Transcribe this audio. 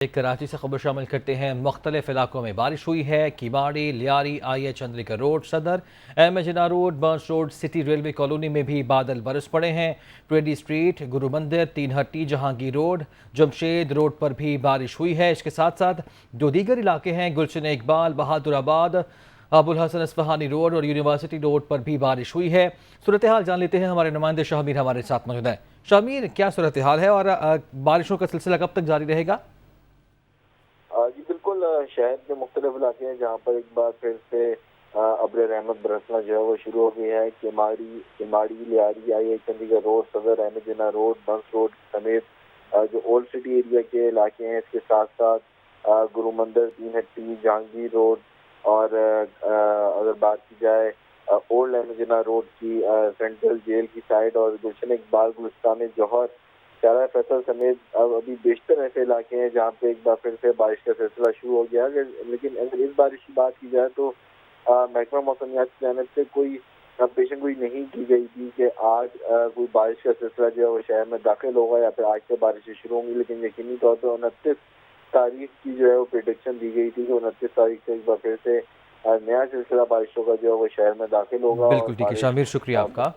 کراچی سے خبر شامل کرتے ہیں۔ مختلف علاقوں میں بارش ہوئی ہے۔ Keamari, Lyari, I H Chundrigar road, Saddar, M A Jinnah road, Burns road, city railway colony میں بھی بادل برس پڑے ہیں۔ ٹویڈی اسٹریٹ، گرو مندر، تین ہٹی، جہانگیر روڈ، جمشید روڈ پر بھی بارش ہوئی ہے۔ اس کے ساتھ ساتھ جو دیگر علاقے ہیں، گلشن اقبال، بہادر آباد، ابو الحسن اصفہانی روڈ اور یونیورسٹی روڈ پر بھی بارش ہوئی ہے۔ صورتحال جان لیتے ہیں، ہمارے نمائندے شاہ میر ہمارے ساتھ موجود ہیں۔ شاہ میر، کیا صورتحال ہے اور بارشوں کا سلسلہ کب تک جاری رہے گا؟ جی بالکل، شہر کے مختلف علاقے ہیں جہاں پر ایک بار پھر سے ابر رحمت برسنا جو ہے وہ شروع ہو گئی ہے۔ Keamari, Lyari, I H Chundrigar road, Saddar, Ahmed Jinnah road, Burns road سمیت جو اولڈ سٹی ایریا کے علاقے ہیں، اس کے ساتھ ساتھ گرو مندر، تین ہٹی، جہانگیر روڈ اور اگر بات کی جائے اولڈ احمد جناح روڈ کی سینٹرل جیل کی سائڈ اور گلشن اقبال، گلستان جوہر، شارع فیصل سمیت ابھی بیشتر ایسے علاقے ہیں جہاں پہ ایک بار پھر سے بارش کا سلسلہ شروع ہو گیا۔ لیکن اگر اس بارش کی بات کی جائے تو محکمہ موسمیات کی جانب سے کوئی پیشن گوئی نہیں کی گئی تھی کہ آج کوئی بارش کا سلسلہ جو ہے وہ شہر میں داخل ہوگا یا پھر آج سے بارشیں شروع ہوں گی، لیکن یقینی طور پہ 29 تاریخ کی جو ہے وہ پریڈکشن دی گئی تھی کہ 29 تاریخ سے ایک بار پھر سے نیا سلسلہ بارشوں کا جو ہے وہ شہر میں داخل ہوگا اور بالکل ٹھیک ہے شاہ بارش میر، شکریہ آپ کا۔